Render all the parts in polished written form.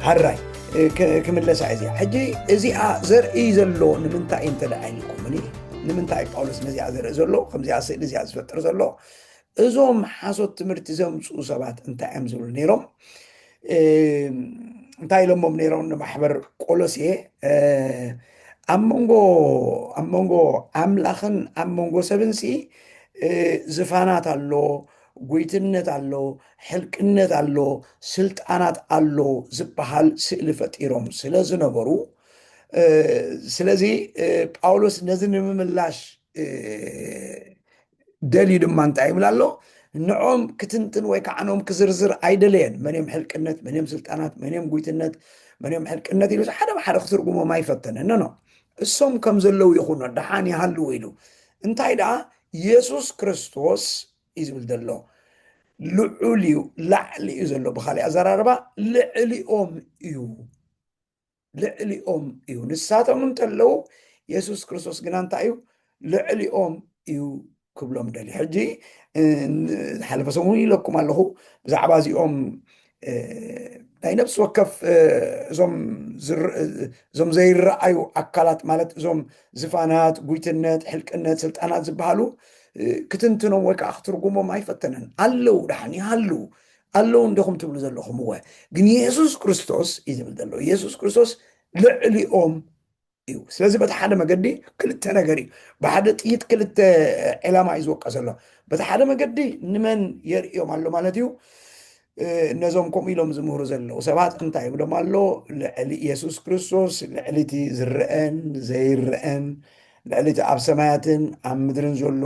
حراي كملس عزيا حجي ازيا زرعي زلو نمنتا انت دعينكم مني نمنتا باولس نزيا زرع زلو خمزيا سيد زيا زفتر زلو ازوم حاسوت تمرت زمصو سبات انت امزل نيروم እንታይ ኢሎሞም ነይሮም ንማሕበር ቆሎስየ ኣብ መንጎ ኣምላኽን ኣብ መንጎ ሰብን ዝፋናት ኣሎ ጉይትነት ኣሎ ሕልቅነት ኣሎ ስልጣናት ኣሎ ዝበሃል ስእሊ ፈጢሮም ስለ ዝነበሩ ስለዚ ጳውሎስ ነዚ ንምምላሽ ደልዩ ድማ እንታይ ይብል ኣሎ ንዖም ክትንትን ወይ ከዓኖም ክዝርዝር አይደለየን መንም ሕልቅነት መንም ስልጣናት መንም ጉይትነት መንም ሕልቅነት ኢሉ ሓደ ብሓደ ክትርጉሞም ኣይፈተነን ነው እሶም ከም ዘለው ይኹኑ ድሓን ይሃሉ ኢሉ እንታይ ደኣ ኢየሱስ ክርስቶስ ይዝብል ዘሎ ልዑል እዩ ላዕሊ እዩ ዘሎ ብኻሊእ ኣዘራርባ ልዕሊኦም እዩ ንሳቶም እንተለው ኢየሱስ ክርስቶስ ግና እንታይ እዩ ልዕሊኦም እዩ ክብሎም ደልዩ ሕጂ ሓለፈ ሰሙን ኢለኩም ኣለኹ ብዛዕባ እዚኦም ናይ ነፍሲ ወከፍ እዞም ዘይረአዩ ኣካላት ማለት እዞም ዝፋናት ጉይትነት ሕልቅነት ስልጣናት ዝበሃሉ ክትንትኖም ወይ ከዓ ክትርጉሞም ኣይፈተነን ኣለው ዳሕኒ ኣለው እንደኹም ትብሉ ዘለኹም እወ ግን ኢየሱስ ክርስቶስ እዩ ዝብል ዘሎ ኢየሱስ ክርስቶስ ልዕሊኦም እዩ ስለዚ በቲ ሓደ መገዲ ክልተ ነገር እዩ ብሓደ ጥይት ክልተ ዕላማ እዩ ዝወቀ ዘሎ በቲ ሓደ መገዲ ንመን የርእዮም ኣሎ ማለት እዩ ነዞም ከምኡ ኢሎም ዝምህሩ ዘለው ሰባት እንታይ ይብሎም ኣሎ ልዕሊ ኢየሱስ ክርስቶስ ልዕሊቲ ዝርአን ዘይርአን ልዕሊቲ ኣብ ሰማያትን ኣብ ምድርን ዘሎ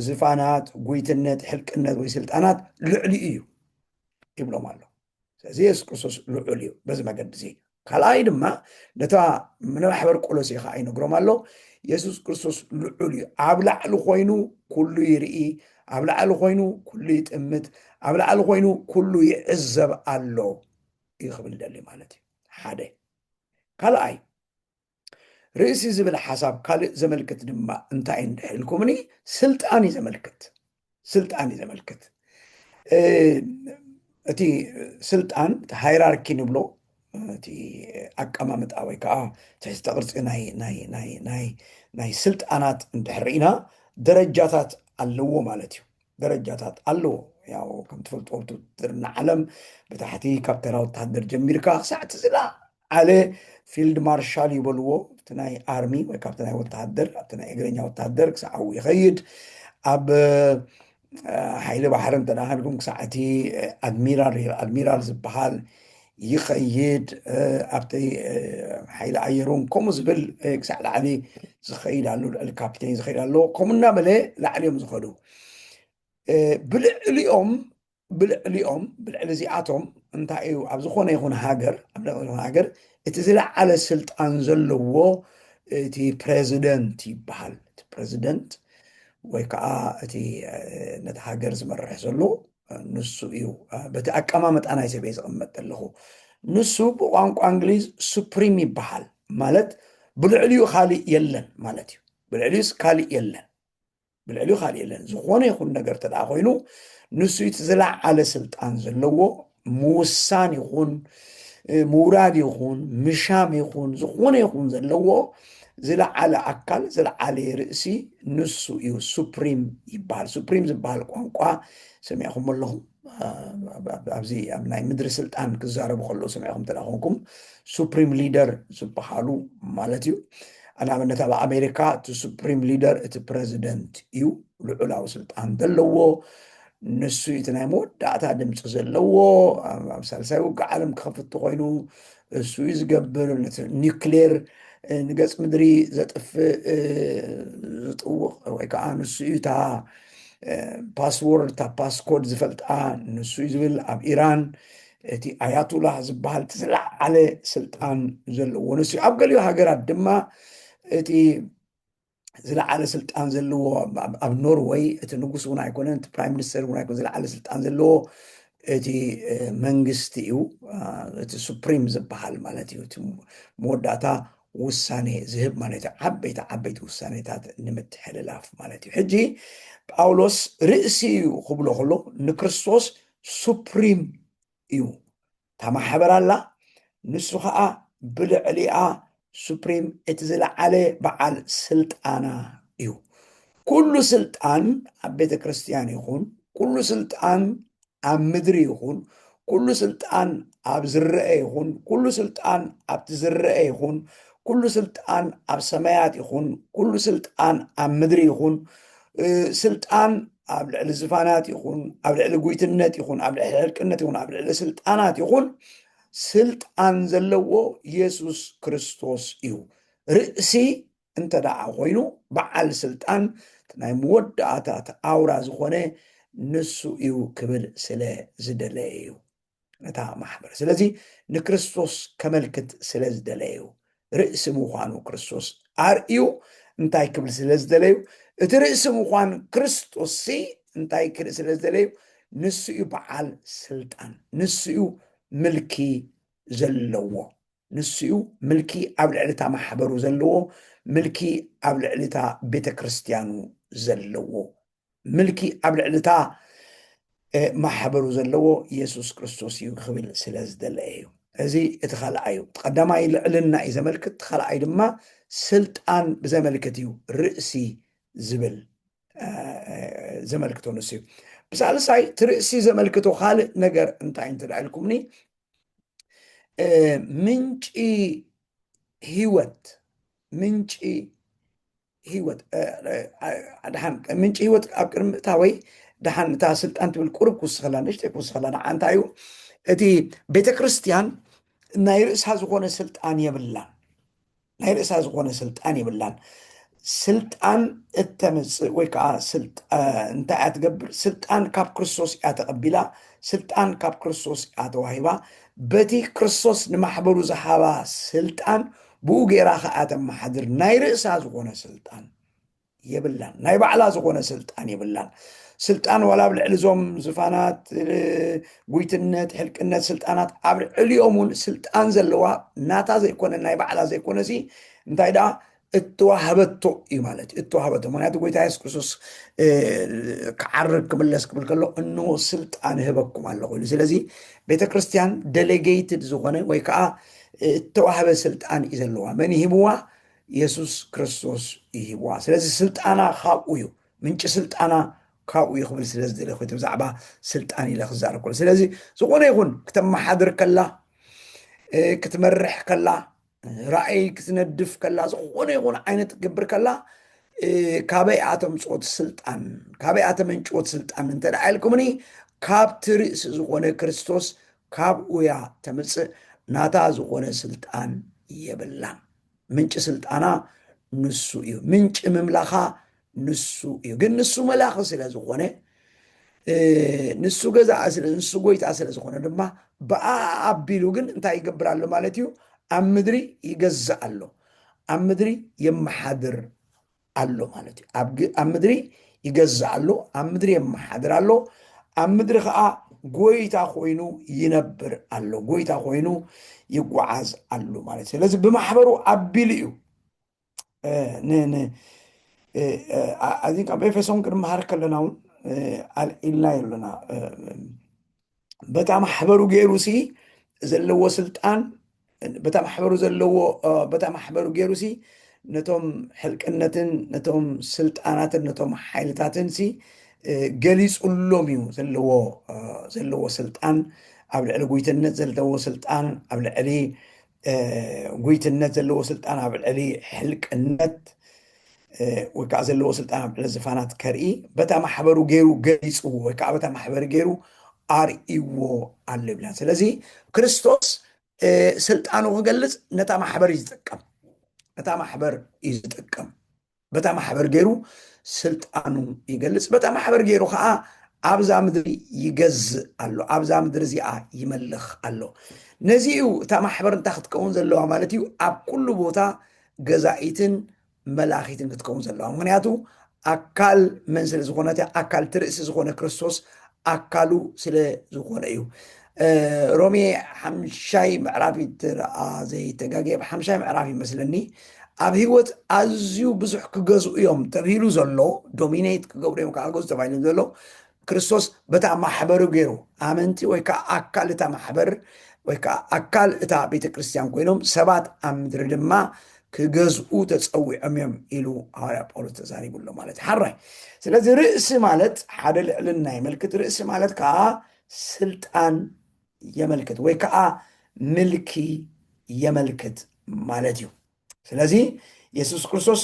ዝፋናት ጉይትነት ሕልቅነት ወይ ስልጣናት ልዕሊ እዩ ይብሎም ኣሎ ስለዚ ኢየሱስ ክርስቶስ ልዑል እዩ በዚ መገዲ እዚ ካልኣይ ድማ ነታ ንማሕበር ቆሎስየ ከዓ ይነግሮም ኣሎ ኢየሱስ ክርስቶስ ልዑል እዩ ኣብ ላዕሊ ኮይኑ ኩሉ ይርኢ ኣብ ላዕሊ ኮይኑ ኩሉ ይጥምት ኣብ ላዕሊ ኮይኑ ኩሉ ይዕዘብ ኣሎ ይኽብል ደሊ ማለት እዩ ሓደ ካልኣይ ርእሲ ዝብል ሓሳብ ካልእ ዘመልክት ድማ እንታይ እንድሕልኩምኒ ስልጣን እዩ ዘመልክት እቲ ስልጣን እቲ ሃይራርኪ ንብሎ እቲ ኣቀማምጣ ወይ ከዓ ትሕዝተ ቅርፂ ናይ ስልጣናት እንድሕርኢና ደረጃታት ኣለዎ ማለት እዩ ደረጃታት ኣለዎ ያው ከም ትፈልጦ ውትድርና ዓለም ብታሕቲ ካብ ተራ ወታደር ጀሚርካ ክሳዕቲ ዝለዓለ ፊልድ ማርሻል ይበልዎ እቲ ናይ ኣርሚ ወይ ካብቲ ናይ ወታደር ኣብቲ ናይ እግረኛ ወታደር ክሳዕ ኣብኡ ይኸይድ ኣብ ሓይሊ ባሕሪ እንተዳሃልኩም ክሳዕ እቲ ኣድሚራል ዝበሃል ይኸይድ ኣብቲ ሓይሊ ኣየሩን ከምኡ ዝብል ክሳዕ ላዕሊ ዝኸይድ ኣሎ ልዕሊ ካፕቴን ዝኸይድ ኣሎ ከምኡ እናበለ ላዕሊዮም ዝኸዱ ብልዕሊኦም ብልዕሊ እዚኣቶም እንታይ እዩ ኣብ ዝኾነ ይኹን ሃገር እቲ ዝለዓለ ስልጣን ዘለዎ እቲ ፕሬዚደንት ይበሃል እቲ ፕሬዚደንት ወይ ከዓ እቲ ነቲ ሃገር ዝመርሕ ዘሎ ንሱ እዩ በቲ ኣቀማምጣ ናይ ሰበይ ዝቕመጥ ኣለኹ ንሱ ብቋንቋ እንግሊዝ ሱፕሪም ይበሃል ማለት ብልዕሊኡ ካሊእ የለን ማለት እዩ ብልዕሊኡስ ካሊእ የለን ዝኾነ ይኹን ነገር ተደኣ ኮይኑ ንሱ እቲ ዝለዓለ ስልጣን ዘለዎ ምውሳን ይኹን ምውራድ ይኹን ምሻም ይኹን ዝኾነ ይኹን ዘለዎ ዝለዓለ ኣካል ዝለዓለ ርእሲ ንሱ እዩ ሱፕሪም ይበሃል ሱፕሪም ዝበሃል ቋንቋ ሰሚዕኹም ኣለኹም ኣብዚ ኣብ ናይ ምድሪ ስልጣን ክዛረቡ ከለዉ ሰሚዕኹም ተዳኾንኩም ሱፕሪም ሊደር ዝበሃሉ ማለት እዩ ንኣብነት ኣብ ኣሜሪካ እቲ ሱፕሪም ሊደር እቲ ፕሬዚደንት እዩ ልዑላዊ ስልጣን ዘለዎ ንሱ እቲ ናይ መወዳእታ ድምፂ ዘለዎ ኣብ ሳልሳይ ውግእ ዓለም ክኸፍቲ ኮይኑ እሱ እዩ ዝገብር ኒውክሌር ንገፅ ምድሪ ዘጥፍእ ዝጥውቕ ወይ ከዓ ንሱ እዩ እታ ፓስወርድ እታ ፓስኮድ ዝፈልጣ ንሱ እዩ ዝብል ኣብ ኢራን እቲ ኣያቱላህ ዝበሃል እቲ ዝለዓለ ስልጣን ዘለዎ ንሱ ኣብ ገሊኡ ሃገራት ድማ እቲ ዝለዓለ ስልጣን ዘለዎ ኣብ ኖርዌይ እቲ ንጉስ እውን ኣይኮነን እቲ ፕራይም ሚኒስተር እውን ኣይኮነ ዝለዓለ ስልጣን ዘለዎ እቲ መንግስቲ እዩ እቲ ሱፕሪም ዝበሃል ማለት እዩ እቲ መወዳእታ ውሳኔ ዝህብ ማለት እዩ ዓበይቲ ውሳኔታት ንምትሕልላፍ ማለት እዩ ሕጂ ጳውሎስ ርእሲ እዩ ክብሎ ከሎ ንክርስቶስ ሱፕሪም እዩ እታ ማሕበር ኣላ ንሱ ከዓ ብልዕሊኣ ሱፕሪም እቲ ዝለዓለ በዓል ስልጣና እዩ። ኩሉ ስልጣን ኣብ ቤተ ክርስቲያን ይኹን፣ ኩሉ ስልጣን ኣብ ምድሪ ይኹን፣ ኩሉ ስልጣን ኣብ ዝርአ ይኹን፣ ኩሉ ስልጣን ኣብቲ ዝርአ ይኹን፣ ኩሉ ስልጣን ኣብ ሰማያት ይኹን፣ ኩሉ ስልጣን ኣብ ምድሪ ይኹን፣ ስልጣን ኣብ ልዕሊ ዝፋናት ይኹን፣ ኣብ ልዕሊ ጉይትነት ይኹን፣ ኣብ ልዕሊ ሕልቅነት ይኹን፣ ኣብ ልዕሊ ስልጣናት ይኹን፣ ስልጣን ዘለዎ ኢየሱስ ክርስቶስ እዩ። ርእሲ እንተ ደኣ ኮይኑ በዓል ስልጣን ናይ መወዳእታት ኣውራ ዝኾነ ንሱ እዩ ክብል ስለ ዝደለየ እዩ ነታ ማሕበር። ስለዚ ንክርስቶስ ከመልክት ስለ ዝደለየ እዩ ርእሲ ምዃኑ ክርስቶስ ኣርእዩ እንታይ ክብል ስለ ዝደለዩ እቲ ርእሲ ምዃን ክርስቶስ እንታይ ክርኢ ስለ ዝደለዩ ንሱ እዩ በዓል ስልጣን፣ ንሱ እዩ ምልኪ ዘለዎ፣ ንሱ እዩ ምልኪ ኣብ ልዕሊታ ማሕበሩ ዘለዎ፣ ምልኪ ኣብ ልዕሊታ ቤተ ክርስቲያኑ ዘለዎ፣ ምልኪ ኣብ ልዕሊታ ማሕበሩ ዘለዎ ኢየሱስ ክርስቶስ እዩ ክብል ስለ ዝደለየ እዩ። እዚ እቲ ካልኣይ እዩ። ቀዳማይ ልዕልና እዩ ዘመልክት፣ ካልኣይ ድማ ስልጣን ብዘመልክት እዩ ርእሲ ዝብል ዘመልክቶ ንሱ እዩ። ብሳልሳይ እቲ ርእሲ ዘመልክቶ ካልእ ነገር እንታይ እንትልዕልኩምኒ ምንጪ ህይወት፣ ምንጪ ህይወት ድሓን ምንጪ ህይወት ኣብ ቅድሚ እታ ወይ ድሓን እታ ስልጣን ትብል ቁርብ ክውስኸላ ንእሽተይ ክውስኸላ ንዓንታ እዩ። እቲ ቤተ ክርስቲያን ናይ ርእሳ ዝኾነ ስልጣን የብላን፣ ናይ ርእሳ ዝኾነ ስልጣን የብላን። ስልጣን እተመፅእ ወይ ከዓ እንታይ እያ ትገብር? ስልጣን ካብ ክርስቶስ እያ ተቐቢላ፣ ስልጣን ካብ ክርስቶስ እያ ተዋሂባ። በቲ ክርስቶስ ንማሕበሩ ዝሃባ ስልጣን ብኡ ጌራ ከዓ ተመሓድር። ናይ ርእሳ ዝኾነ ስልጣን የብላን፣ ናይ ባዕላ ዝኾነ ስልጣን የብላን። ስልጣን ዋላ ኣብ ልዕሊ ዞም ዝፋናት ጉይትነት ሕልቅነት ስልጣናት ኣብ ልዕሊኦም እውን ስልጣን ዘለዋ ናታ ዘይኮነ ናይ ባዕላ ዘይኮነ ሲ እንታይ ደኣ እተዋህበቶ እዩ ማለት እዩ። እተዋህበቶ ምክንያቱ ጎይታ ኢየሱስ ክርስቶስ ክዓርግ ክምለስ ክብል ከሎ እንሆ ስልጣን ህበኩም ኣለኹ ኢሉ። ስለዚ ቤተ ክርስቲያን ደሌጌይትድ ዝኾነ ወይ ከዓ እተዋህበ ስልጣን እዩ ዘለዋ። መን ይሂብዋ? ኢየሱስ ክርስቶስ ይሂብዋ። ስለዚ ስልጣና ካብኡ እዩ፣ ምንጪ ስልጣና ካብኡ እዩ ክብል ስለ ዝደለ ኮይኑ ብዛዕባ ስልጣን ኢለ ክዛረብ ከሎ፣ ስለዚ ዝኾነ ይኹን ክተመሓድር ከላ፣ ክትመርሕ ከላ፣ ራእይ ክትነድፍ ከላ፣ ዝኾነ ይኹን ዓይነት ትገብር ከላ ካበይ ኣተምፅኦት ስልጣን ካበይ ኣተመንጭዎት ስልጣን እንተደኣ ኢልኩምኒ ካብቲ ርእሲ ዝኾነ ክርስቶስ ካብኡ እያ ተምፅእ። ናታ ዝኾነ ስልጣን የብላን። ምንጭ ስልጣና ንሱ እዩ፣ ምንጭ ምምላኻ ንሱ እዩ። ግን ንሱ መላኺ ስለ ዝኾነ ንሱ ገዛእ ንሱ ጎይታ ስለ ዝኾነ ድማ ብኣ ኣቢሉ ግን እንታይ ይገብር ኣሎ ማለት እዩ? ኣብ ምድሪ ይገዛእ ኣሎ፣ ኣብ ምድሪ የመሓድር ኣሎ ማለት እዩ። ኣብ ምድሪ ይገዛእ ኣሎ፣ ኣብ ምድሪ የመሓድር ኣሎ፣ ኣብ ምድሪ ከዓ ጎይታ ኮይኑ ይነብር ኣሎ፣ ጎይታ ኮይኑ ይጓዓዝ ኣሎ ማለት እዩ። ስለዚ ብማሕበሩ ኣቢሉ እዩ ኣብ ኤፌሶን ክንመሃር ከለና እውን ኣልዒልና የለና በታ ማሕበሩ ገይሩ ሲ ዘለዎ ስልጣን በታ ማሕበሩ ገይሩ ሲ ነቶም ሕልቅነትን ነቶም ስልጣናትን ነቶም ሓይልታትን ሲ ገሊፁሎም እዩ ዘለዎ ስልጣን። ኣብ ልዕሊ ጉይትነት ዘለዎ ስልጣን፣ ኣብ ልዕሊ ጉይትነት ዘለዎ ስልጣን፣ ኣብ ልዕሊ ሕልቅነት ወይ ከዓ ዘለዎ ስልጣን ኣብ ልዕሊ ዝፋናት ከርኢ በታ ማሕበሩ ገይሩ ገሊፅዎ ወይ ከዓ በታ ማሕበሩ ገይሩ ኣርእይዎ ኣሎ ይብልና። ስለዚ ክርስቶስ ስልጣኑ ክገልፅ ነታ ማሕበር እዩ ዝጥቀም፣ ነታ ማሕበር እዩ ዝጥቀም። በታ ማሕበር ገይሩ ስልጣኑ ይገልፅ፣ በታ ማሕበር ገይሩ ከዓ ኣብዛ ምድሪ ይገዝእ ኣሎ፣ ኣብዛ ምድሪ እዚኣ ይመልኽ ኣሎ። ነዚኡ እታ ማሕበር እንታይ ክትከውን ዘለዋ ማለት እዩ? ኣብ ኩሉ ቦታ ገዛኢትን መላኺትን ክትከውን ዘለዋ። ምክንያቱ ኣካል መን ስለ ዝኾነ ኣካል ትርእሲ ዝኾነ ክርስቶስ ኣካሉ ስለ ዝኾነ እዩ። ሮሜ 5 ምዕራፊት ረኣ ዘይተጋገየ 5 ምዕራፍ ይመስለኒ ኣብ ሂወት ኣዝዩ ብዙሕ ክገዝኡ እዮም ተባሂሉ ዘሎ፣ ዶሚኔት ክገብሩ እዮም ክኣገዙ ተባሂሉ ዘሎ ክርስቶስ በታ ማሕበሩ ገይሩ ኣመንቲ ወይ ከዓ ኣካል እታ ማሕበር ወይ ከዓ ኣካል እታ ቤተ ክርስቲያን ኮይኖም ሰባት ኣብ ምድሪ ድማ ክገዝኡ ተፀዊዖም እዮም ኢሉ ሃዋርያ ጳውሎስ ተዛሪቡሎ ማለት እዩ። ሓራይ ስለዚ ርእሲ ማለት ሓደ ልዕልና የመልክት፣ ርእሲ ማለት ከዓ ስልጣን የመልክት ወይ ከዓ ምልኪ የመልክት ማለት እዩ። ስለዚ ኢየሱስ ክርስቶስ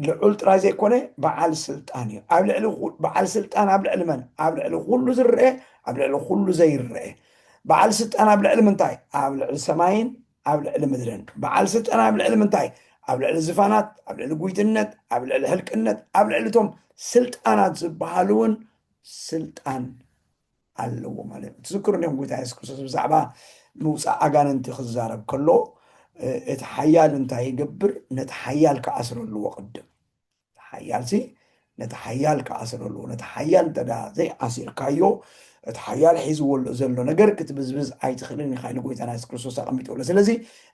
ልዑል ጥራይ ዘይኮነ በዓል ስልጣን እዩ። ኣብ ልዕሊ በዓል ስልጣን ኣብ ልዕሊ መን? ኣብ ልዕሊ ኩሉ ዝርአ፣ ኣብ ልዕሊ ኩሉ ዘይርአ። በዓል ስልጣን ኣብ ልዕሊ ምንታይ? ኣብ ልዕሊ ሰማይን ኣብ ልዕሊ ምድርን። በዓል ስልጣን ኣብ ልዕሊ ምንታይ? ኣብ ልዕሊ ዝፋናት፣ ኣብ ልዕሊ ጉይትነት፣ ኣብ ልዕሊ ህልቅነት፣ ኣብ ልዕሊ እቶም ስልጣናት ዝበሃሉ እውን ስልጣን ኣለዎ ማለት እዩ። ትዝክሩ እዮም ጎይታ ኢየሱስ ክርስቶስ ብዛዕባ ምውፃእ ኣጋንንቲ ክዛረብ ከሎ እቲ ሓያል እንታይ ይገብር? ነቲ ሓያል ክኣስረልዎ ቅድም ሓያልሲ ነቲ ሓያል ክኣስረልዎ፣ ነቲ ሓያል እንተዳ ዘይኣሲርካዮ እቲ ሓያል ሒዝዎ ዘሎ ነገር ክትብዝብዝ ኣይትኽእልን ኢኻ ኢሉ ጎይታና ኢየሱስ ክርስቶስ ኣቐሚጡሎ። ስለዚ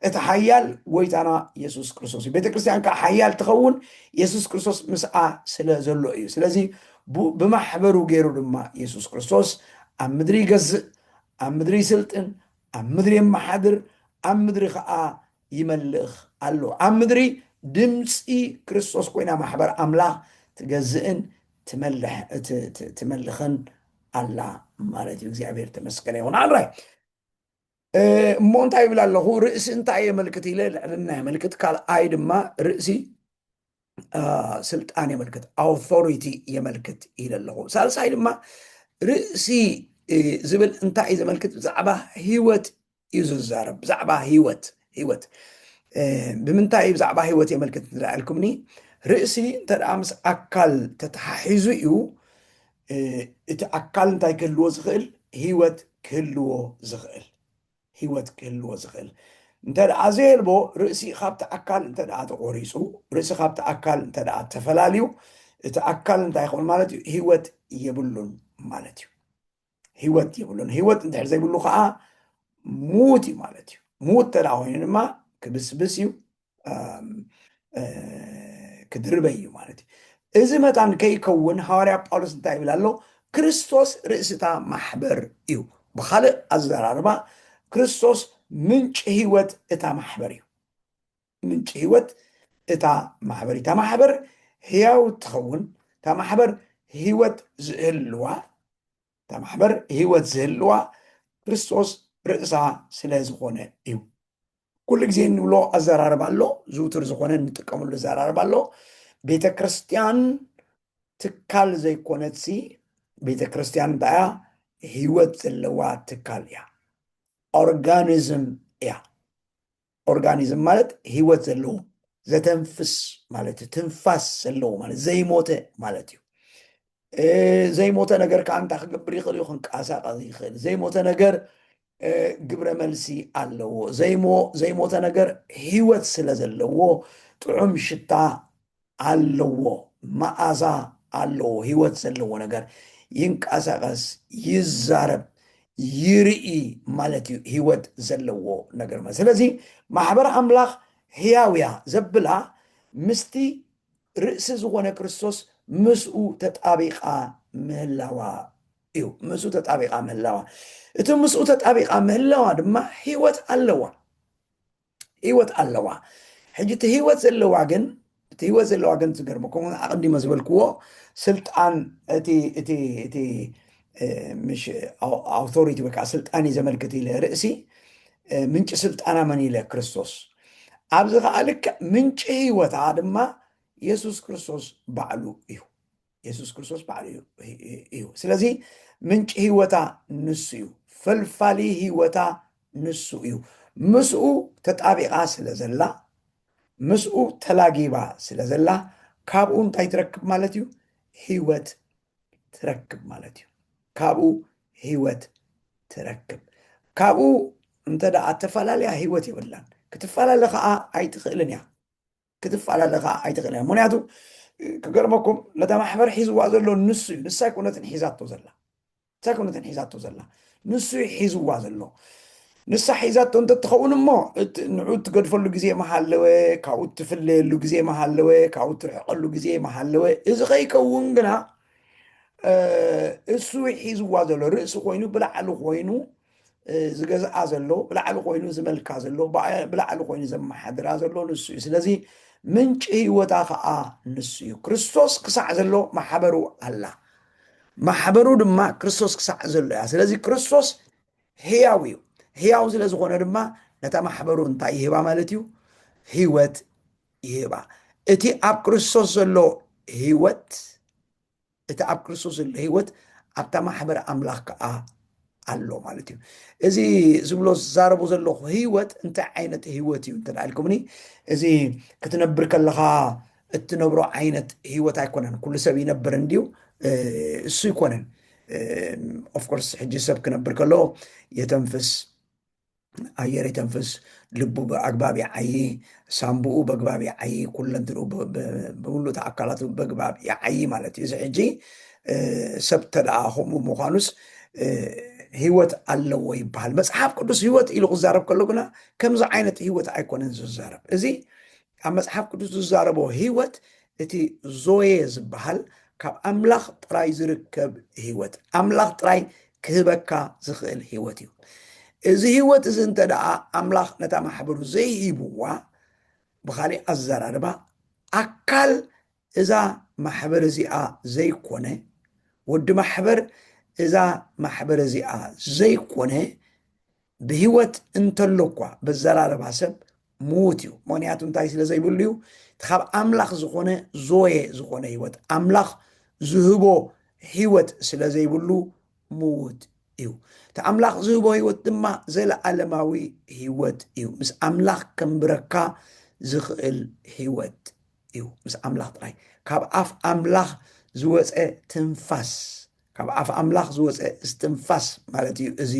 እቲ ሓያል ጎይታና ኢየሱስ ክርስቶስ እዩ። ቤተክርስቲያን ከዓ ሓያል ትኸውን ኢየሱስ ክርስቶስ ምስኣ ስለ ዘሎ እዩ። ስለዚ ብማሕበሩ ገይሩ ድማ ኢየሱስ ክርስቶስ ኣብ ምድሪ ይገዝእ፣ ኣብ ምድሪ ይስልጥን፣ ኣብ ምድሪ የመሓድር፣ ኣብ ምድሪ ከዓ ይመልኽ ኣሎ። ኣብ ምድሪ ድምፂ ክርስቶስ ኮይና ማሕበር ኣምላኽ ትገዝእን ትመልኽን ኣላ ማለት እዩ። እግዚኣብሔር ተመስገነ ይኹን። ኣራይ እሞ እንታይ ይብል ኣለኹ? ርእሲ እንታይ የመልክት ኢለ? ልዕልና የመልክት። ካልኣይ ድማ ርእሲ ስልጣን የመልክት፣ ኣውቶሪቲ የመልክት ኢለ ኣለኹ። ሳልሳይ ድማ ርእሲ ዝብል እንታይ እዩ ዘመልክት? ብዛዕባ ሂወት እዩ ዝዛረብ። ብዛዕባ ሂወት ብምንታይ ብዛዕባ ሂወት የመልክት ንላዕልኩምኒ? ርእሲ እንተደኣ ምስ ኣካል ተተሓሒዙ እዩ እቲ ኣካል እንታይ ክህልዎ ዝኽእል? ሂወት ክህልዎ ዝኽእል። እንተደኣ ዘየልቦ ርእሲ ካብቲ ኣካል እንተደኣ ተቆሪፁ፣ ርእሲ ካብቲ ኣካል እንተደኣ ተፈላልዩ እቲ ኣካል እንታይ ይኸውን ማለት እዩ? ሂወት የብሉን ማለት እዩ። ሂወት የብሉን። ሂወት እንድሕር ዘይብሉ ከዓ ሙት እዩ ማለት እዩ። ሙት ተደኣ ኮይኑ ድማ ክብስብስ እዩ፣ ክድርበይ እዩ ማለት እዩ። እዚ መጣን ከይከውን ሃዋርያ ጳውሎስ እንታይ ይብል ኣሎ? ክርስቶስ ርእስታ ማሕበር እዩ። ብካልእ ኣዘራርባ ክርስቶስ ምንጪ ሂወት እታ ማሕበር እዩ። ምንጪ ሂወት እታ ማሕበር እዩ። እታ ማሕበር ህያው ትኸውን፣ እታ ማሕበር ሂወት ዝህልዋ ክርስቶስ ርእሳ ስለ ዝኾነ እዩ። ኩሉ ግዜ እንብሎ ኣዘራርባ ኣሎ፣ ዝውትር ዝኾነ እንጥቀመሉ ኣዘራርባ ኣሎ። ቤተ ክርስቲያን ትካል ዘይኮነትሲ ቤተ ክርስቲያን እንታይ እያ? ሂወት ዘለዋ ትካል እያ። ኦርጋኒዝም እያ። ኦርጋኒዝም ማለት ሂወት ዘለዎ ዘተንፍስ ማለት እዩ። ትንፋስ ዘለዎ ማለት ዘይሞተ ማለት እዩ። ዘይሞተ ነገር ከዓ እንታይ ክገብር ይኽእል እዩ? ክንቀሳቀስ ይኽእል። ዘይሞተ ነገር ግብረ መልሲ ኣለዎ። ዘይሞተ ነገር ሂወት ስለ ዘለዎ ጥዑም ሽታ ኣለዎ፣ መዓዛ ኣለዎ። ሂወት ዘለዎ ነገር ይንቀሳቀስ፣ ይዛረብ፣ ይርኢ ማለት እዩ። ሂወት ዘለዎ ነገር ማለት ስለዚ ማሕበር ኣምላኽ ህያውያ ዘብላ ምስቲ ርእሲ ዝኾነ ክርስቶስ ምስኡ ተጣቢቃ ምህላዋ እዩ። ምስኡ ተጣቢቃ ምህላዋ፣ እቲ ምስኡ ተጣቢቃ ምህላዋ ድማ ሂወት ኣለዋ። ሕጂ እቲ ሂወት ዘለዋ ግን ዝገርመኩም ኣቀዲመ ዝበልክዎ ስልጣን እቲ ኣውቶሪቲ ወይ ከዓ ስልጣን እዩ ዘመልክት ኢለ ርእሲ ምንጪ ስልጣና መን ኢለ? ክርስቶስ። ኣብዚ ከዓ ልክዕ ምንጪ ሂወታ ድማ ኢየሱስ ክርስቶስ ባዕሉ እዩ። ኢየሱስ ክርስቶስ ባዕሉ እዩ። ስለዚ ምንጪ ሂወታ ንሱ እዩ። ፈልፋሊ ሂወታ ንሱ እዩ። ምስኡ ተጣቢቃ ስለ ዘላ፣ ምስኡ ተላጊባ ስለ ዘላ ካብኡ እንታይ ትረክብ ማለት እዩ? ሂወት ትረክብ ማለት እዩ። ካብኡ ሂወት ትረክብ። ካብኡ እንተደኣ ተፈላለያ ሂወት የብላን። ክትፈላለ ከዓ ኣይትኽእልን እያ። ምክንያቱ ክገርመኩም ነታ ማሕበር ሒዝዋ ዘሎ ንሱ እዩ። ንሳ ይኮነትን ሒዛቶ ዘላ ንሱ ሒዝዋ ዘሎ። ንሳ ሒዛቶ እንተትኸውን እሞ ንዑ ትገድፈሉ ግዜ መሃለወ፣ ካብኡ ትፍለየሉ ግዜ መሃለወ፣ ካብኡ ትርሕቀሉ ግዜ መሃለወ። እዚ ከይከውን ግና እሱ ሒዝዋ ዘሎ ርእሲ ኮይኑ ብላዕሊ ኮይኑ ዝገዝኣ ዘሎ ብላዕሊ ኮይኑ ዝመልካ ዘሎ ብላዕሊ ኮይኑ ዘመሓድራ ዘሎ ንሱ እዩ ስለዚ ምንጪ ሂወታ ከዓ ንሱ እዩ ክርስቶስ ክሳዕ ዘሎ ማሕበሩ ኣላ ማሕበሩ ድማ ክርስቶስ ክሳዕ ዘሎ እያ ስለዚ ክርስቶስ ህያው እዩ ህያው ስለ ዝኾነ ድማ ነታ ማሕበሩ እንታይ ይህባ ማለት እዩ ሂወት ይህባ እቲ ኣብ ክርስቶስ ዘሎ ሂወት እቲ ኣብ ክርስቶስ ዘሎ ሂወት ኣብታ ማሕበር ኣምላኽ ከዓ ኣሎ ማለት እዩ እዚ ዝብሎ ዝዛረቡ ዘለኹ ሂወት እንታይ ዓይነት ሂወት እዩ እንተዳልኩምኒ እዚ ክትነብር ከለኻ እትነብሮ ዓይነት ሂወት ኣይኮነን ኩሉ ሰብ ይነብር እንድዩ እሱ ይኮነን ኦፍኮርስ ሕጂ ሰብ ክነብር ከሎ የተንፍስ ኣየር የተንፍስ ልቡ ብኣግባብ ይዓይ ሳምቡኡ በግባብ ይዓይ ኩለንትኡ ብሙሉእ ኣካላቱ በግባብ ይዓይ ማለት እዩ እዚ ሕጂ ሰብ ተደኣ ከምኡ ምዃኑስ ሂወት ኣለዎ ይበሃል መፅሓፍ ቅዱስ ሂወት ኢሉ ክዛረብ ከሎ ግና ከምዚ ዓይነት ሂወት ኣይኮነን ዝዛረብ እዚ ኣብ መፅሓፍ ቅዱስ ዝዛረቦ ሂወት እቲ ዞየ ዝበሃል ካብ ኣምላኽ ጥራይ ዝርከብ ሂወት ኣምላኽ ጥራይ ክህበካ ዝኽእል ሂወት እዩ እዚ ሂወት እዚ እንተ ደኣ ኣምላኽ ነታ ማሕበሩ ዘይሂብዋ ብካሊእ ኣዘራርባ ኣካል እዛ ማሕበር እዚኣ ዘይኮነ ወዲ ማሕበር እዛ ማሕበር እዚኣ ዘይኮነ ብሂወት እንተሎ እኳ በዘራረባ ሰብ ምዉት እዩ ምክንያቱ እንታይ ስለ ዘይብሉ እዩ ካብ ኣምላኽ ዝኾነ ዞየ ዝኾነ ሂወት ኣምላኽ ዝህቦ ሂወት ስለ ዘይብሉ ምዉት እዩ እቲ ኣምላኽ ዝህቦ ሂወት ድማ ዘለዓለማዊ ሂወት እዩ ምስ ኣምላኽ ከምብረካ ዝኽእል ሂወት እዩ ምስ ኣምላኽ ጥራይ ካብ ኣፍ ኣምላኽ ዝወፀ ትንፋስ ካብ ኣፍ ኣምላኽ ዝወፀ እስትንፋስ ማለት እዩ እዚ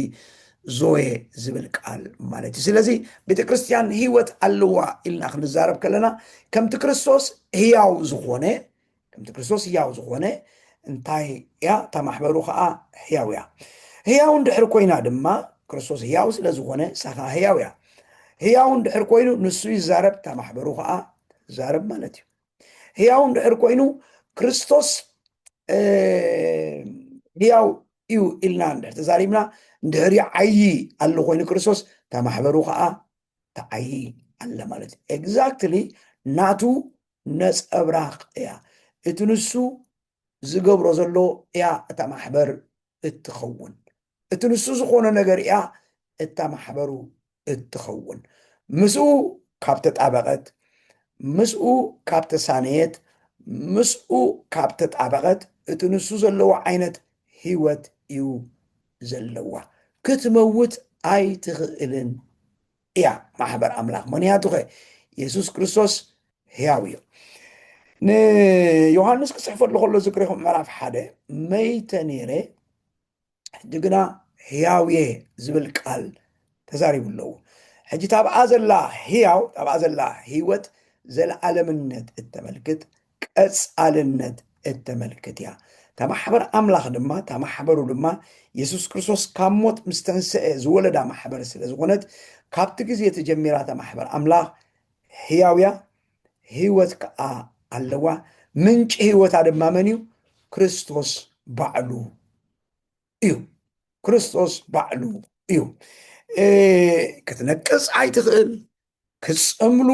ዞየ ዝብል ቃል ማለት እዩ ስለዚ ቤተክርስቲያን ሂወት ኣለዋ ኢልና ክንዛረብ ከለና ከምቲ ክርስቶስ ህያው ዝኾነ እንታይ እያ እታ ማሕበሩ ከዓ ህያው እያ ህያው እንድሕር ኮይና ድማ ክርስቶስ ህያው ስለ ዝኾነ ሳኻ ህያው እያ ህያው እንድሕር ኮይኑ ንሱ ይዛረብ እታ ማሕበሩ ከዓ ዛረብ ማለት እዩ ህያው እንድሕር ኮይኑ ክርስቶስ ህያው እዩ ኢልና እንድሕር ተዛሪብና እንድሕር ይዓይ ኣሎ ኮይኑ ክርስቶስ እታ ማሕበሩ ከዓ ተዓይ ኣለ ማለት እዩ ኤግዛክትሊ ናቱ ነፀብራቕ እያ እቲ ንሱ ዝገብሮ ዘሎ እያ እታ ማሕበር እትኸውን እቲ ንሱ ዝኾነ ነገር እያ እታ ማሕበሩ እትኸውን ምስኡ ካብ ተጣበቐት ምስኡ ካብ ተሳነየት ምስኡ ካብ ተጣበቐት እቲ ንሱ ዘለዎ ዓይነት ሂወት እዩ ዘለዋ ክትመውት ኣይትኽእልን እያ ማሕበር ኣምላኽ ምክንያቱ ኸ ኢየሱስ ክርስቶስ ህያው እዩ ንዮሃንስ ክፅሕፈሉ ከሎ ዝክሪኹም ምዕራፍ 1 መይተ ነይረ ሕጂ ግና ህያውየ ዝብል ቃል ተዛሪቡ ኣለዉ ሕጂ ታብኣ ዘላ ህያው ታብኣ ዘላ ሂወት ዘለዓለምነት እተመልክት ቀፃልነት እተመልክት እያ እታ ማሕበር ኣምላኽ ድማ እታ ማሕበሩ ድማ ኢየሱስ ክርስቶስ ካብ ሞት ምስ ተንስአ ዝወለዳ ማሕበር ስለ ዝኾነት ካብቲ ግዜ ተጀሚራ እታ ማሕበር ኣምላኽ ህያው እያ ሂወት ከዓ ኣለዋ ምንጪ ሂወታ ድማ መን እዩ ክርስቶስ ባዕሉ እዩ ክርስቶስ ባዕሉ እዩ ክትነቅፅ ኣይትኽእል ክትፀምሉ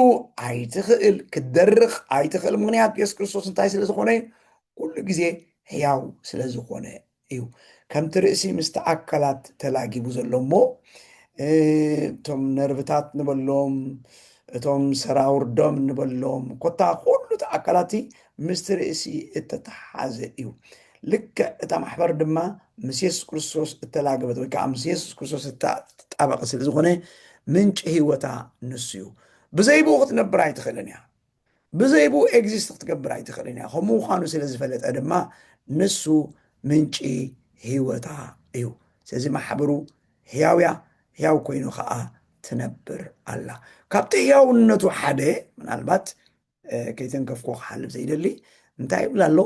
ኣይትኽእል ክትደርቕ ኣይትኽእል ምክንያቱ ኢየሱስ ክርስቶስ እንታይ ስለ ዝኾነ ኩሉ ግዜ ህያው ስለ ዝኾነ እዩ ከምቲ ርእሲ ምስቲ ኣካላት ተላጊቡ ዘሎ እሞ እቶም ነርብታት ንበሎም እቶም ሰራውርዶም ንበሎም ኮታ ኩሉ ኣካላት ምስቲ ርእሲ እተተሓዘ እዩ ልክዕ እታ ማሕበር ድማ ምስ ኢየሱስ ክርስቶስ እተላገበት ወይ ከዓ ምስ ኢየሱስ ክርስቶስ እተጣበቐ ስለ ዝኾነ ምንጪ ሂወታ ንሱ እዩ ብዘይብኡ ክትነብር ኣይትኽእልን እያ ብዘይብኡ ኤግዚስት ክትገብር ኣይትኽእልን እያ ከምኡ ምዃኑ ስለ ዝፈለጠ ድማ ንሱ ምንጪ ሂወታ እዩ ስለዚ ማሕበሩ ህያው እያ ህያው ኮይኑ ከዓ ትነብር ኣላ ካብቲ ህያውነቱ ሓደ ምናልባት ከይተንከፍኮ ክሓልፍ ዘይደሊ እንታይ ይብል ኣሎ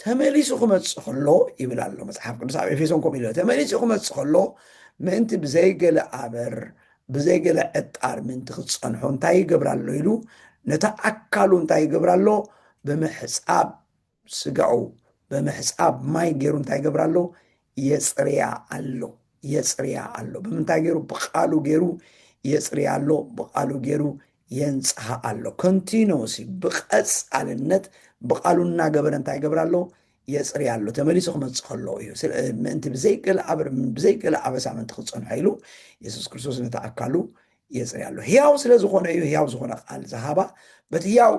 ተመሊሱ ክመፅእ ከሎ ይብል ኣሎ መፅሓፍ ቅዱስ ኣብ ኤፌሶን ከምኡ ኢሉ ተመሊሱ ክመፅእ ከሎ ምእንቲ ብዘይገለ ኣበር ብዘይገለ ዕጣር ምንቲ ክትፀንሖ እንታይ ይገብር ኣሎ ኢሉ ነታ ኣካሉ እንታይ ይገብር ኣሎ ብምሕፃብ ስጋኡ ብምሕፃብ ማይ ገይሩ እንታይ ይገብር ኣሎ የፅርያ ኣሎ የጽርያ ኣሎ ብምንታይ ገይሩ ብቃሉ ገይሩ የጽርያ ኣሎ ብቃሉ ገይሩ የንጽሐ ኣሎ ኮንቲኒውስ ብቀጻልነት ብቃሉ እናገበረ እንታይ ገብር ኣሎ የጽርያ ኣሎ ተመሊሱ ክመጽእ ከሎ እዩ ምእንቲ ብዘይገለ ኣበሳ ምንቲ ክፀንሖ ኢሉ ኢየሱስ ክርስቶስ ነቲ ኣካሉ የጽርያ ኣሎ ህያው ስለ ዝኾነ እዩ ህያው ዝኾነ ቃል ዝሃባ በቲ ህያው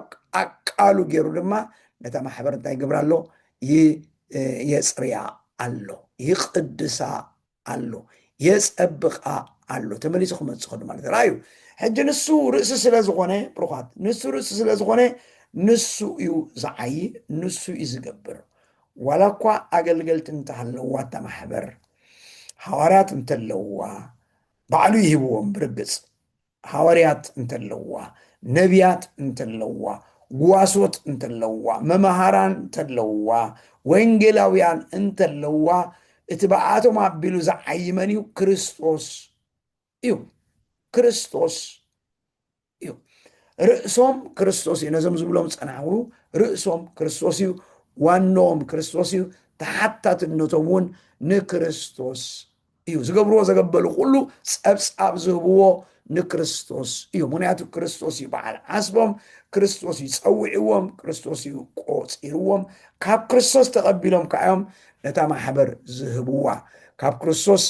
ቃሉ ገይሩ ድማ ነታ ማሕበር እንታይ ገብር ኣሎ የጽርያ ኣሎ ይቅድሳ ኣሎ የጸብቃ ኣሎ ተመሊሱ ክመጽእ ከሎ ማለት ራእዩ ሕጂ ንሱ ርእሲ ስለ ዝኾነ ብሩኻት ንሱ ርእሲ ስለ ዝኾነ ንሱ እዩ ዝዓይ ንሱ እዩ ዝገብር ዋላ እኳ ኣገልገልቲ እንተሃለዋ እታ ማሕበር ሓዋርያት እንተለዋ ባዕሉ ይህብዎም ብርግጽ ሓዋርያት እንተለዋ ነቢያት እንተለዋ ጉዋሶት እንተለዋ መምሃራን እንተለዋ ወንጌላውያን እንተለዋ እቲ በኣቶም ኣቢሉ ዝዓይ መን እዩ ክርስቶስ እዩ ክርስቶስ እዩ ርእሶም ክርስቶስ እዩ ነዞም ዝብሎም ፀናዕሩ ርእሶም ክርስቶስ እዩ ዋኖም ክርስቶስ እዩ ተሓታትነቶም እውን ንክርስቶስ እዩ ዝገብርዎ ዘገበሉ ኩሉ ፀብፃብ ዝህብዎ ንክርስቶስ እዩ ምክንያቱ ክርስቶስ እዩ በዓል ዓስቦም ክርስቶስ እዩ ፀዊዕዎም ክርስቶስ እዩ ቆፂርዎም ካብ ክርስቶስ ተቐቢሎም ከዓዮም ነታ ማሕበር ዝህብዋ ካብ ክርስቶስ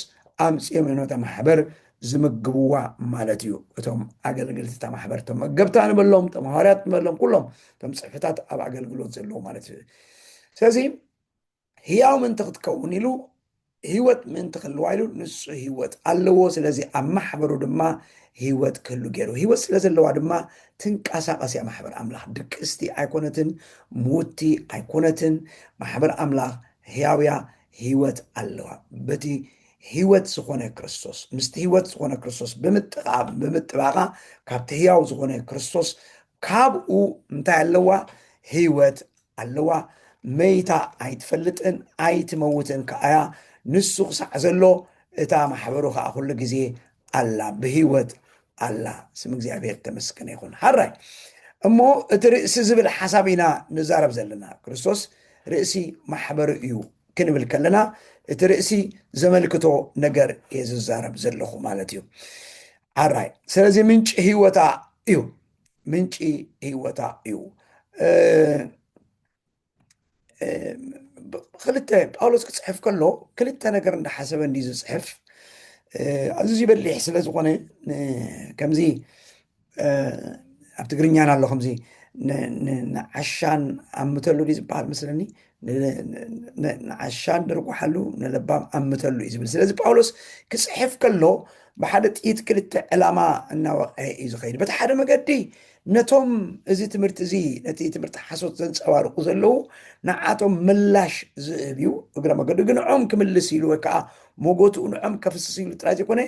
ኣምፂኦም ነታ ማሕበር ዝምግብዋ ማለት እዩ እቶም ኣገልግልቲ እታ ማሕበር እቶም መገብታ ንበሎም እቶም ሃዋርያት ንበሎም ኩሎም እቶም ፅሕፈታት ኣብ ኣገልግሎት ዘለዎ ማለት እዩ ስለዚ ህያው ምንቲ ክትከውን ኢሉ ህይወት ምንቲ ክህልዋ ኢሉ ንሱ ህይወት ኣለዎ ስለዚ ኣብ ማሕበሩ ድማ ህይወት ክህሉ ገይሩ ህይወት ስለ ዘለዋ ድማ ትንቀሳቀስ እያ ማሕበር ኣምላኽ ድቅስቲ ኣይኮነትን ሙቲ ኣይኮነትን ማሕበር ኣምላኽ ህያውያ ህይወት ኣለዋ በቲ ህይወት ዝኾነ ክርስቶስ ምስቲ ህይወት ዝኾነ ክርስቶስ ብምጥባቃ ካብቲ ህያው ዝኾነ ክርስቶስ ካብኡ እንታይ ኣለዋ ህይወት ኣለዋ መይታ ኣይትፈልጥን ኣይትመውትን ከኣያ ንሱ ክሳዕ ዘሎ እታ ማሕበሩ ከዓ ኩሉ ግዜ ኣላ ብህይወት ኣላ ስም እግዚኣብሔር ተመስገነ ይኹን ሓራይ እሞ እቲ ርእሲ ዝብል ሓሳብ ኢና ንዛረብ ዘለና ክርስቶስ ርእሲ ማሕበሩ እዩ ክንብል ከለና እቲ ርእሲ ዘመልክቶ ነገር እየ ዝዛረብ ዘለኹ ማለት እዩ ሓራይ ስለዚ ምንጪ ህይወታ እዩ ምንጪ ህይወታ እዩ ክልተ ጳውሎስ ክፅሕፍ ከሎ ክልተ ነገር እንዳሓሰበ እንዲ ዝፅሕፍ ኣዝዩ ይበሊሕ ስለ ዝኾነ ከምዚ ኣብ ትግርኛን ኣሎ ከምዚ ንዓሻን ኣምተሉ ዝበሃል መስለኒ ንዓሻን ድርጓሓሉ ንለባም ኣምተሉ እዩ ዝብል ስለዚ ጳውሎስ ክፅሕፍ ከሎ ብሓደ ጥኢት ክልተ ዕላማ እናወቅዐ እዩ ዝኸይድ በቲ ሓደ መገዲ ነቶም እዚ ትምህርቲ እዚ ነቲ ትምህርቲ ሓሶት ዘንፀባርቁ ዘለው ንዓቶም ምላሽ ዝህብ እዩ እግረ መገዱ ግን ንዖም ክምልስ ኢሉ ወይ ከዓ ሞጎትኡ ንዖም ከፍስስ ኢሉ ጥራይ ዘይኮነ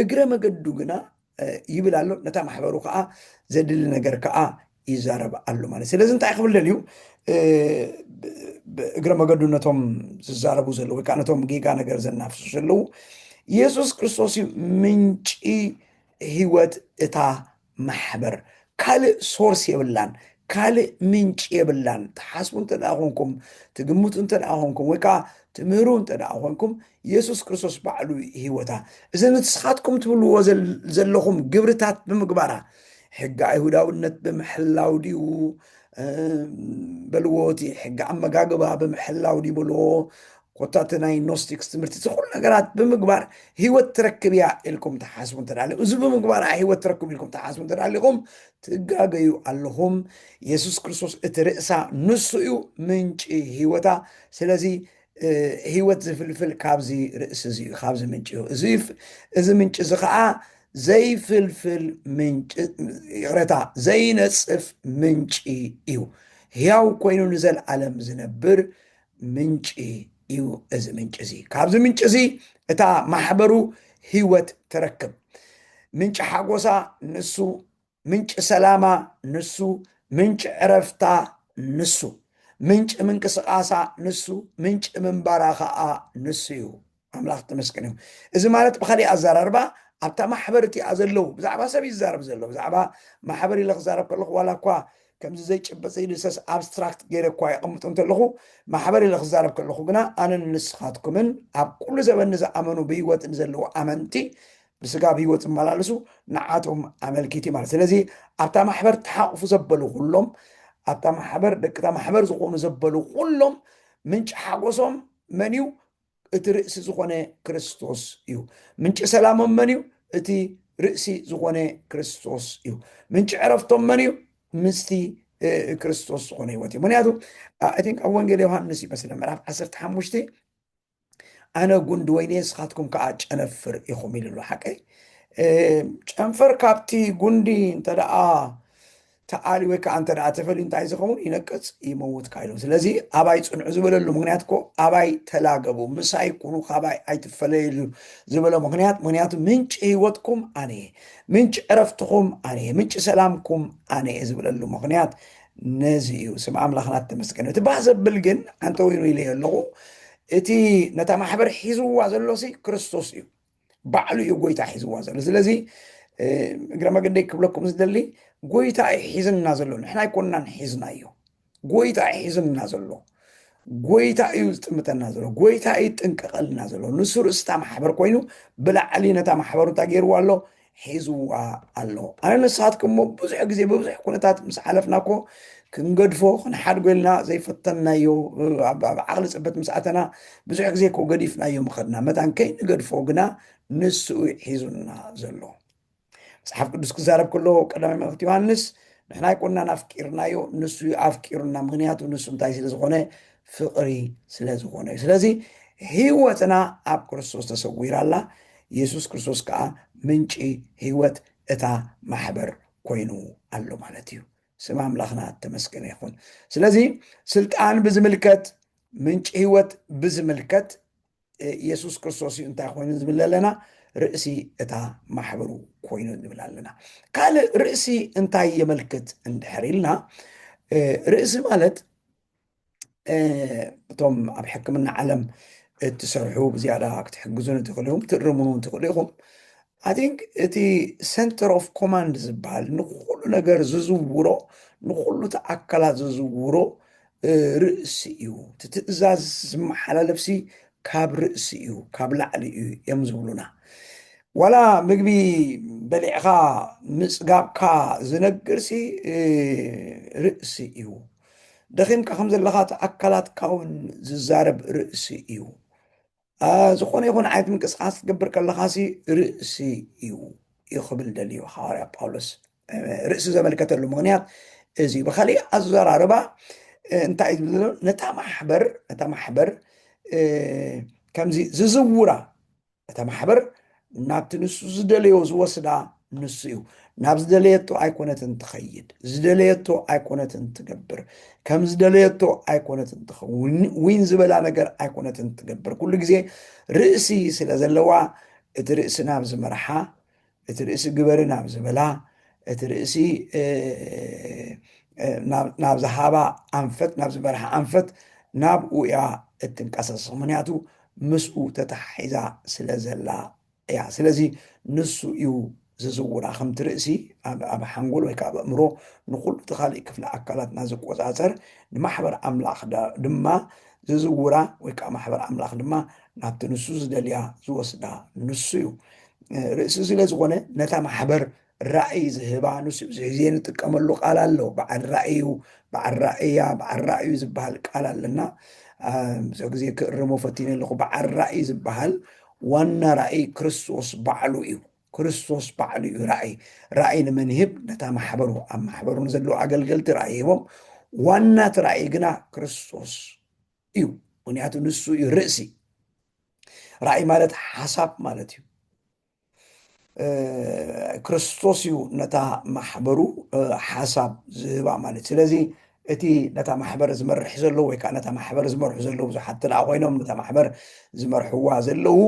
እግረ መገዱ ግና ይብል ኣሎ ነታ ማሕበሩ ከዓ ዘድሊ ነገር ከዓ ይዛረብ ኣሎ ማለት ስለዚ እንታይ ክብል ደልዩ እግረ መገዱ ነቶም ዝዛረቡ ዘለው ወይ ከዓ ነቶም ጌጋ ነገር ዘናፍሱ ዘለው ኢየሱስ ክርስቶስ ምንጪ ህይወት እታ ማሕበር ካልእ ሶርስ የብላን ካልእ ምንጪ የብላን ተሓስቡ እንተደኣ ኮንኩም ትግምቱ እንተደኣ ኮንኩም ወይ ከዓ ትምህሩ እንተደኣ ኮንኩም ኢየሱስ ክርስቶስ ባዕሉ ህይወታ እዚ ንስኻትኩም ትብልዎ ዘለኹም ግብርታት ብምግባራ ሕጊ ኣይሁዳውነት ብምሕላው ድዩ በልዎቲ ሕጊ ኣመጋግባ ብምሕላው ድዩ በልዎ ኮታተ ናይ ኖስቲክስ ትምህርቲ ኩሉ ነገራት ብምግባር ህይወት ትረክብ እያ ኢልኩም ተሓስቡ እንተዳሊኹም እዚ ብምግባር ህይወት ትረክቡ ኢልኩም ተሓስቡ እንተዳሊኹም ትጋገዩ ኣለኹም ኢየሱስ ክርስቶስ እቲ ርእሳ ንሱ እዩ ምንጪ ህይወታ ስለዚ ህይወት ዝፍልፍል ካብዚ ርእሲ እዚ ካብዚ ምንጪ እዩ እዚ ምንጪ እዚ ከዓ ዘይፍልፍል ምንጪ ይቕረታ ዘይነፅፍ ምንጪ እዩ ህያው ኮይኑ ንዘለዓለም ዝነብር ምንጪ እዩ እዚ ምንጪ እዚ ካብዚ ምንጪ እዚ እታ ማሕበሩ ህይወት ትረክብ ምንጪ ሓጎሳ ንሱ ምንጪ ሰላማ ንሱ ምንጪ ዕረፍታ ንሱ ምንጪ ምንቅስቃሳ ንሱ ምንጪ ምንባራ ከዓ ንሱ እዩ ኣምላኽ ተመስገን እዩ እዚ ማለት ብካሊእ ኣዘራርባ ኣብታ ማሕበር እቲኣ ዘለው ብዛዕባ ሰብ ይዛረብ ዘሎ ብዛዕባ ማሕበር ኢለ ክዛረብ ከለኹ ዋላ እኳ ከምዚ ዘይጭበጥ ዘይድሰስ ኣብስትራክት ገይረ እኳ ይቐምጡ እንተለኹ ማሕበር ኢለ ክዛረብ ከለኹ ግና ኣነን ንስኻትኩምን ኣብ ኩሉ ዘበኒ ዝኣመኑ ብሂወት ንዘለዉ ኣመንቲ ብስጋ ብሂወት ዝመላለሱ ንዓቶም ኣመልኪቲ ማለት ስለዚ ኣብታ ማሕበር ተሓቑፉ ዘበሉ ኩሎም ኣብታ ማሕበር ደቅታ ማሕበር ዝኾኑ ዘበሉ ኩሎም ምንጭ ሓጎሶም መን እዩ እቲ ርእሲ ዝኾነ ክርስቶስ እዩ ምንጭ ሰላሞም መን እዩ እቲ ርእሲ ዝኾነ ክርስቶስ እዩ ምንጭ ዕረፍቶም መን እዩ ምስቲ ክርስቶስ ዝኾነ ህይወት እዩ ምክንያቱ ኣብ ወንጌል ዮሃንስ ይመስለ ምዕራፍ 15 ኣነ ጉንዲ ወይኒ ንስኻትኩም ከዓ ጨነፍር ኢኹም ኢሉ ሓቀይ ጨንፈር ካብቲ ጉንዲ እንተደኣ ተኣሊ ወይ ከዓ እንተደኣ ተፈልዩ እንታይ ዝኸውን ይነቅፅ ይመውት ካኢሉ ስለዚ ኣባይ ፅንዑ ዝበለሉ ምክንያት ኮ ኣባይ ተላገቡ ምሳይ ኩኑ ካባይ ኣይትፈለየሉ ዝበሎ ምክንያቱ ምንጭ ህይወትኩም ኣነ ምንጭ ዕረፍትኩም ኣነ ምንጭ ሰላምኩም ኣነ ዝብለሉ ምክንያት ነዚ እዩ ስም ኣምላኽና ተመስገን እቲ ባህ ዘብል ግን ኣንተ ወይኑ ኢለ ኣለኹ እቲ ነታ ማሕበር ሒዝዋ ዘሎሲ ክርስቶስ እዩ ባዕሉ እዩ ጎይታ ሒዝዋ ዘሎ ስለዚ እግረ መገደይ ክብለኩም ዝደሊ ጎይታ ሒዝና ዘሎ ንሕና ኣይኮንናን ሒዝናዮ ጎይታ ሒዝና ዘሎ ጎይታ እዩ ዝጥምተና ዘሎ ጎይታ እዩ ጥንቀቐልና ዘሎ ንሱ ርእስታ ማሕበር ኮይኑ ብላዕሊ ነታ ማሕበሩ እንታይ ገይርዋ ኣሎ ሒዝዋ ኣሎ ኣነ ንስኻትኩም ብዙሕ ግዜ ብብዙሕ ኩነታት ምስ ሓለፍናኮ ክንገድፎ ክንሓድጎ ኢልና ዘይፈተናዮ ኣብ ዓቕሊ ፅበት ምስ ኣተና ብዙሕ ግዜ ኮ ገዲፍናዮ ምኸድና መታን ከይንገድፎ ግና ንስኡ ሒዙና ዘሎ መፅሓፍ ቅዱስ ክዛረብ ከሎ ቀዳማይ መልእኽቲ ዮሃንስ ንሕና ኣይኮንናን ኣፍቂርናዮ ንሱ ኣፍቂሩና ምክንያቱ ንሱ እንታይ ስለ ዝኾነ ፍቕሪ ስለ ዝኾነ እዩ ስለዚ ህይወትና ኣብ ክርስቶስ ተሰዊራላ ኢየሱስ ክርስቶስ ከዓ ምንጪ ህይወት እታ ማሕበር ኮይኑ ኣሎ ማለት እዩ ስም ኣምላኽና ተመስገነ ይኹን ስለዚ ስልጣን ብዝምልከት ምንጪ ህይወት ብዝምልከት ኢየሱስ ክርስቶስ እዩ እንታይ ኮይኑ ዝብል ኣለና ርእሲ እታ ማሕበሩ ኮይኑ ንብል ኣለና ካልእ ርእሲ እንታይ የመልክት እንድሕር ኢልና ርእሲ ማለት እቶም ኣብ ሕክምና ዓለም እትሰርሑ ብዝያዳ ክትሕግዙን ትኽእሉ ኢኹም ትእርሙን ትኽእሉ ኢኹም ኣይ ቲንክ እቲ ሴንተር ኦፍ ኮማንድ ዝበሃል ንኩሉ ነገር ዝዝውሮ ንኩሉ ተኣካላት ዝዝውሮ ርእሲ እዩ እቲ ትእዛዝ ዝመሓላለፍሲ ካብ ርእሲ እዩ ካብ ላዕሊ እዩ እዮም ዝብሉና ዋላ ምግቢ በሊዕኻ ምፅጋብካ ዝነግርሲ ርእሲ እዩ ደኺምካ ከም ዘለካ ተኣካላትካ እውን ዝዛረብ ርእሲ እዩ ዝኾነ ይኹን ዓይነት ምንቅስቃስ ትገብር ከለካሲ ርእሲ እዩ ይኽብል ደልዩ ሓዋርያ ጳውሎስ ርእሲ ዘመልከተሉ ምክንያት እዚ ብካሊእ ኣዘራርባ እንታይ እዩ ዝብሎ ነታ ማሕበር ከምዚ ዝዝውራ እታ ማሕበር ናብቲ ንሱ ዝደለዮ ዝወስዳ ንሱ እዩ ናብ ዝደለየቶ ኣይኮነትን ትኸይድ ዝደለየቶ ኣይኮነትን ትገብር ከም ዝደለየቶ ኣይኮነትን ትኸውን ዊን ዝበላ ነገር ኣይኮነትን ትገብር ኩሉ ግዜ ርእሲ ስለ ዘለዋ እቲ ርእሲ ናብ ዝመርሓ እቲ ርእሲ ግበሪ ናብ ዝበላ እቲ ርእሲ ናብ ዝሃባ ኣንፈት ናብ ዝመርሓ ኣንፈት ናብኡ እያ እትንቀሳቀስ ምክንያቱ ምስኡ ተታሒዛ ስለ ዘላ እያ ስለዚ ንሱ እዩ ዝዝውራ ከምቲ ርእሲ ኣብ ሓንጎል ወይ ከዓ ኣብ ኣእምሮ ንኩሉ ተኻሊእ ክፍሊ ኣካላትና ዝቆፃፀር ንማሕበር ኣምላኽ ድማ ዝዝውራ ወይ ከዓ ማሕበር ኣምላኽ ድማ ናብቲ ንሱ ዝደልያ ዝወስዳ ንሱ እዩ ርእሲ ስለ ዝኾነ ነታ ማሕበር ራእይ ዝህባ ንሱ ብዙሕ ግዜ ንጥቀመሉ ቃል ኣሎ በዓል ራእዩ በዓል ራእያ በዓል ራእዩ ዝበሃል ቃል ኣለና ብዙሕ ግዜ ክእርሞ ፈቲነ ኣለኹ በዓል ራእይ ዝበሃል ዋና ራእይ ክርስቶስ ባዕሉ እዩ ክርስቶስ ባዕሉ እዩ ራእይ ንመን ይህብ ነታ ማሕበሩ ኣብ ማሕበሩ ንዘለዉ ኣገልገልቲ ራእይ ሂቦም ዋናት ራእይ ግና ክርስቶስ እዩ ምክንያቱ ንሱ እዩ ርእሲ ራእይ ማለት ሓሳብ ማለት እዩ ክርስቶስ እዩ ነታ ማሕበሩ ሓሳብ ዝህባ ማለት ስለዚ እቲ ነታ ማሕበር ዝመርሕ ዘሎ ወይ ከዓ ነታ ማሕበር ዝመርሑ ዘለዉ ብዙሓት ተደኣ ኮይኖም ነታ ማሕበር ዝመርሕዋ ዘለዉ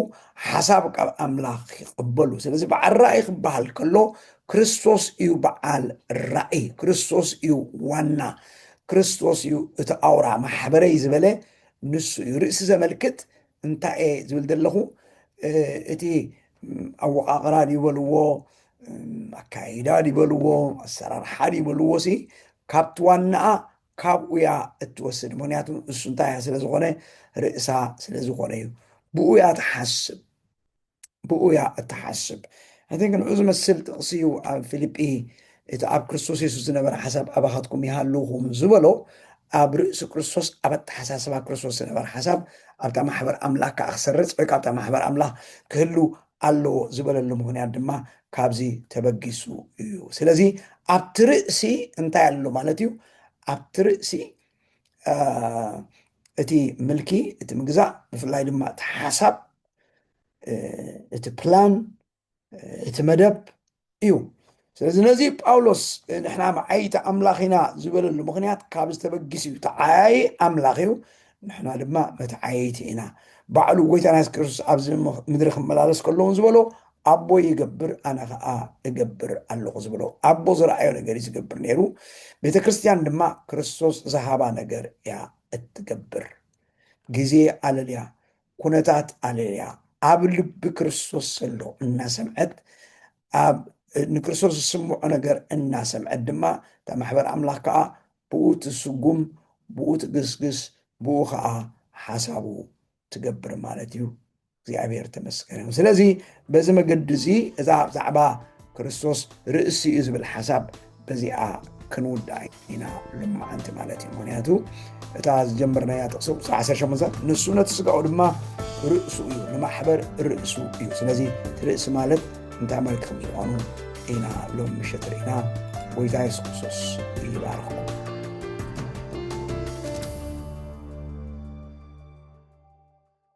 ሓሳብ ካብ ኣምላኽ ይቕበሉ ስለዚ በዓል ራእይ ክበሃል ከሎ ክርስቶስ እዩ በዓል ራእይ ክርስቶስ እዩ ዋና ክርስቶስ እዩ እቲ ኣውራ ማሕበረይ ዝበለ ንሱ እዩ ርእሲ ዘመልክት እንታይ እየ ዝብል ዘለኹ እቲ ኣወቃቕራ ይበልዎ ኣካይዳ ይበልዎ ኣሰራርሓ ይበልዎ ሲ ካብቲ ዋናኣ ካብኡ እያ እትወስድ ምክንያቱ እሱ እንታይ እያ ስለ ዝኾነ ርእሳ ስለ ዝኾነ እዩ ብኡ እያ ትሓስብ ብኡ እያ እትሓስብ ንዕኡ ዝመስል ጥቕሲ እዩ ኣብ ፊልጵ እቲ ኣብ ክርስቶስ የሱስ ዝነበረ ሓሳብ ኣባኻትኩም ይሃልውኹም ዝበሎ ኣብ ርእሲ ክርስቶስ ኣብ ኣተሓሳስባ ክርስቶስ ዝነበረ ሓሳብ ኣብታ ማሕበር ኣምላኽ ከዓ ክሰርፅ ወይ ካብታ ማሕበር ኣምላኽ ክህሉ ኣለዎ ዝበለሉ ምክንያት ድማ ካብዚ ተበጊሱ እዩ ስለዚ ኣብቲ ርእሲ እንታይ ኣሎ ማለት እዩ ኣብቲ ርእሲ እቲ ምልኪ እቲ ምግዛእ ብፍላይ ድማ እቲ ሓሳብ እቲ ፕላን እቲ መደብ እዩ ስለዚ ነዚ ጳውሎስ ንሕና መዓይቲ ኣምላኽ ኢና ዝበለሉ ምክንያት ካብ ዝተበጊስ እዩ ተዓያይ ኣምላኽ እዩ ንሕና ድማ መተዓየይቲ ኢና ባዕሉ ጎይታና የሱስ ክርስቶስ ኣብዚ ምድሪ ክመላለስ ከለውን ዝበሎ ኣቦ ይገብር ኣነ ከዓ እገብር ኣለኹ ዝበሎ ኣቦ ዝረኣዮ ነገር እዩ ዝገብር ነይሩ ቤተክርስትያን ድማ ክርስቶስ ዝሃባ ነገር እያ እትገብር ግዜ ኣለልያ ኩነታት ኣለልያ ኣብ ልቢ ክርስቶስ ዘሎ እናሰምዐት ኣብ ንክርስቶስ ዝስምዖ ነገር እናሰምዐት ድማ እታ ማሕበር ኣምላኽ ከዓ ብኡ ትስጉም ብኡ ትግስግስ ብኡ ከዓ ሓሳቡ ትገብር ማለት እዩ እግዚኣብሔር ተመስገን ይሁን ስለዚ በዚ መገዲ እዚ እዛ ብዛዕባ ክርስቶስ ርእሲ እዩ ዝብል ሓሳብ በዚኣ ክንውዳእ ኢና ልማዓንቲ ማለት እዩ ምክንያቱ እታ ዝጀመርናያ ጥቕሲ 18 ንሱ ነቲ ስጋኡ ድማ ርእሱ እዩ ንማሕበር ርእሱ እዩ ስለዚ እቲ ርእሲ ማለት እንታይ ማለት ከም ዝኾኑ ኢና ሎም ምሸት ርኢና ጎይታ የሱስ ክርስቶስ ይባርኹ